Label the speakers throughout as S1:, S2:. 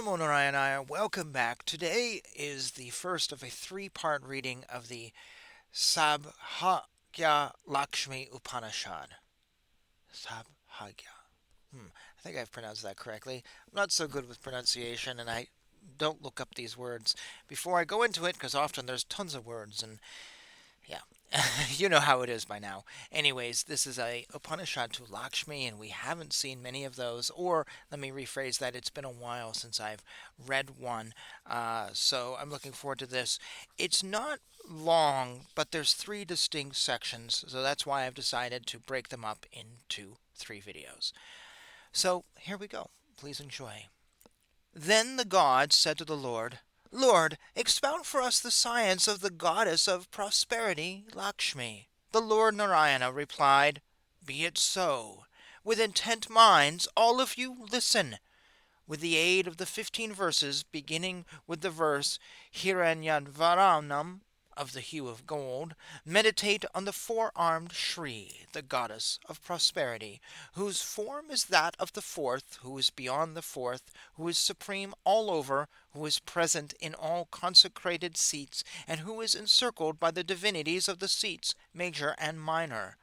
S1: Namo Narayana, welcome back. Today is the first of a three-part reading of the Sabhagya Lakshmi Upanishad. Sabhagya. I think I've pronounced that correctly. I'm not so good with pronunciation, and I don't look up these words before I go into it because often there's tons of words, and yeah, you know how it is by now. Anyways, this is a Upanishad to Lakshmi, and we haven't seen many of those. Or let me rephrase that: it's been a while since I've read one, so I'm looking forward to this. It's not long, but there's three distinct sections, so that's why I've decided to break them up into three videos. So here we go. Please enjoy. Then the god said to the Lord, Lord, expound for us the science of the goddess of prosperity, Lakshmi. The Lord Narayana replied, Be it so. With intent minds, all of you listen. With the aid of the 15 verses, beginning with the verse Hiranyadvaranam, of the hue of gold, meditate on the four-armed Shri, the goddess of prosperity, whose form is that of the fourth, who is beyond the fourth, who is supreme all over, who is present in all consecrated seats, and who is encircled by the divinities of the seats, major and minor.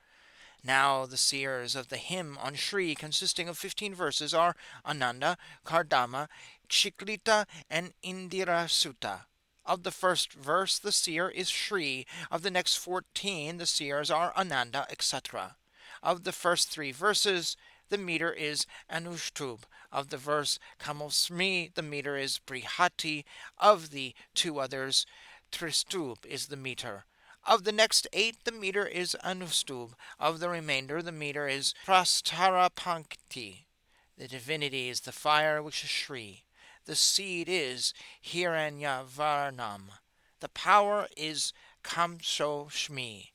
S1: Now the seers of the hymn on Shri, consisting of 15 verses, are Ananda, Kardama, Chiklita, and Indira Sutta. Of the first verse, the seer is Shri. Of the next 14, the seers are Ananda, etc. Of the first three verses, the meter is Anushtub. Of the verse Kamosmi, the meter is Brihati. Of the two others, Tristub is the meter. Of the next 8, the meter is Anustub. Of the remainder, the meter is Prastarapankti. The divinity is the fire, which is Shri. The seed is Hiranyavarnam. The power is Kamso Shmi.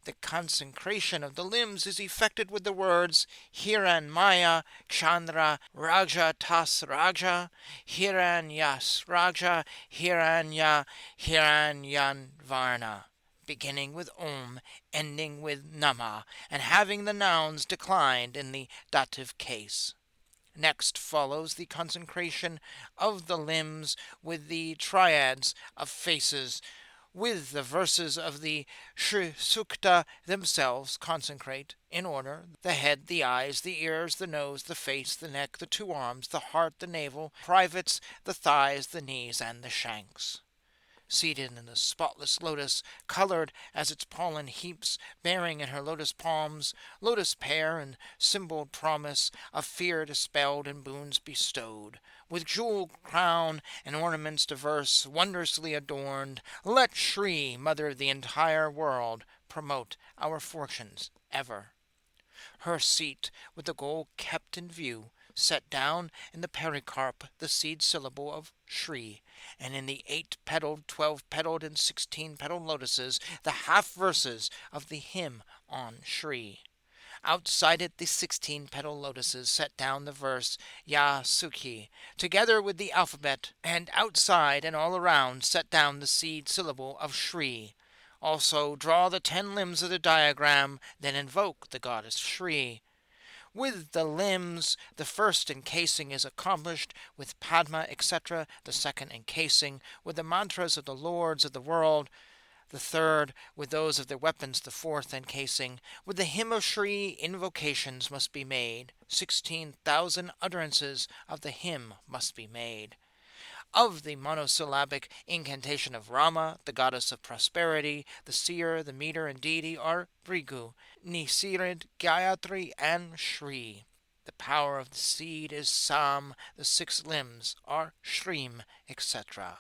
S1: The consecration of the limbs is effected with the words Hiranmaya Chandra Raja Tas Raja Hiranyas Raja Hiranya Hiranyanvarna, beginning with Om, ending with Nama, and having the nouns declined in the dative case. Next follows the consecration of the limbs with the triads of faces, with the verses of the Sri Sukta themselves consecrate, in order, the head, the eyes, the ears, the nose, the face, the neck, the two arms, the heart, the navel, privates, the thighs, the knees, and the shanks. Seated in the spotless lotus, colored as its pollen heaps, bearing in her lotus palms lotus pear and symboled promise of fear dispelled and boons bestowed, with jewel crown and ornaments diverse, wondrously adorned, let Shri, mother of the entire world, promote our fortunes ever. Her seat, with the goal kept in view, set down in the pericarp the seed syllable of Shri, and in the 8-petaled, 12-petaled, and 16-petaled lotuses the half-verses of the hymn on Shri. Outside it the 16-petaled lotuses set down the verse Ya Sukhi, together with the alphabet, and outside and all around set down the seed syllable of Shri. Also draw the 10 limbs of the diagram, then invoke the goddess Shri. With the limbs, the first encasing is accomplished with Padma, etc., the second encasing with the mantras of the lords of the world, the third with those of their weapons, the fourth encasing. With the hymn of Shri, invocations must be made. 16,000 utterances of the hymn must be made. Of the monosyllabic incantation of Rama, the goddess of prosperity, the seer, the meter, and deity are Brigu, Nisirid, Gayatri, and Shri. The power of the seed is Sam, the 6 limbs are Shrim, etc.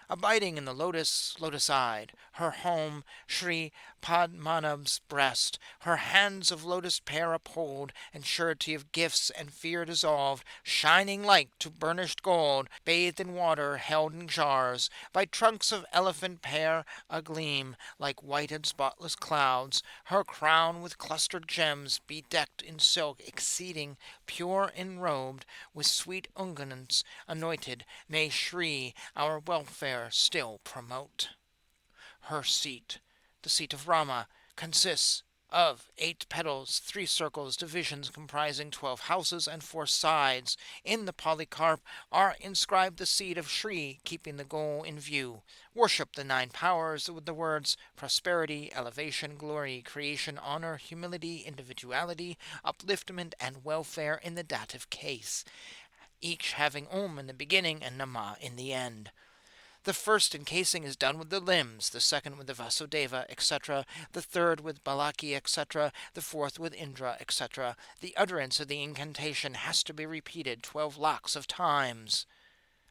S1: Abiding in the lotus-eyed, her home, Sri Padmanabh's breast, her hands of lotus pear uphold, and surety of gifts and fear dissolved, shining like to burnished gold, bathed in water, held in jars, by trunks of elephant pear agleam, like white and spotless clouds, her crown with clustered gems, bedecked in silk exceeding pure enrobed, with sweet unguents anointed, may Shri our welfare still promote. Her seat, the seat of Rama, consists of 8 petals, 3 circles, divisions comprising 12 houses and 4 sides. In the polycarp are inscribed the seed of Shri, keeping the goal in view. Worship the 9 powers with the words prosperity, elevation, glory, creation, honor, humility, individuality, upliftment, and welfare in the dative case, each having Om in the beginning and Nama in the end. The first encasing is done with the limbs, the second with the Vasudeva, etc., the third with Balaki, etc., the fourth with Indra, etc. The utterance of the incantation has to be repeated 12 lakhs of times.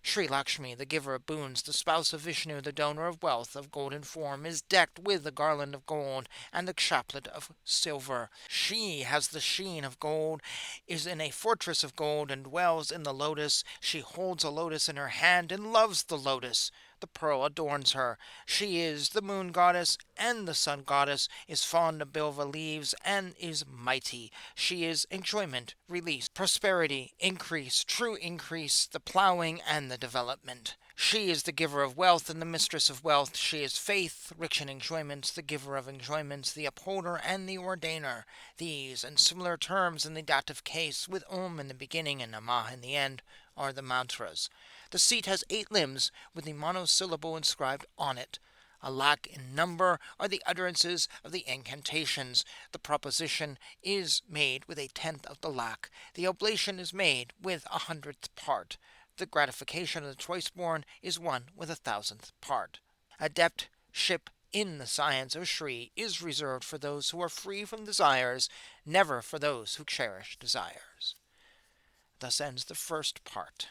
S1: Sri Lakshmi, the giver of boons, the spouse of Vishnu, the donor of wealth of golden form, is decked with a garland of gold and a chaplet of silver. She has the sheen of gold, is in a fortress of gold, and dwells in the lotus. She holds a lotus in her hand and loves the lotus. The pearl adorns her. She is the moon goddess and the sun goddess, is fond of bilva leaves, and is mighty. She is enjoyment, release, prosperity, increase, true increase, the plowing and the development. She is the giver of wealth and the mistress of wealth. She is faith, rich in enjoyments, the giver of enjoyments, the upholder and the ordainer. These and similar terms in the dative case, with Om in the beginning and Namah in the end, are the mantras. The seat has 8 limbs with the monosyllable inscribed on it. A lakh in number are the utterances of the incantations. The proposition is made with 1/10 of the lakh. The oblation is made with 100th part. The gratification of the choice-born is 1 with 1,000th part. Adeptship in the science of Shri is reserved for those who are free from desires, never for those who cherish desires. Thus ends the first part.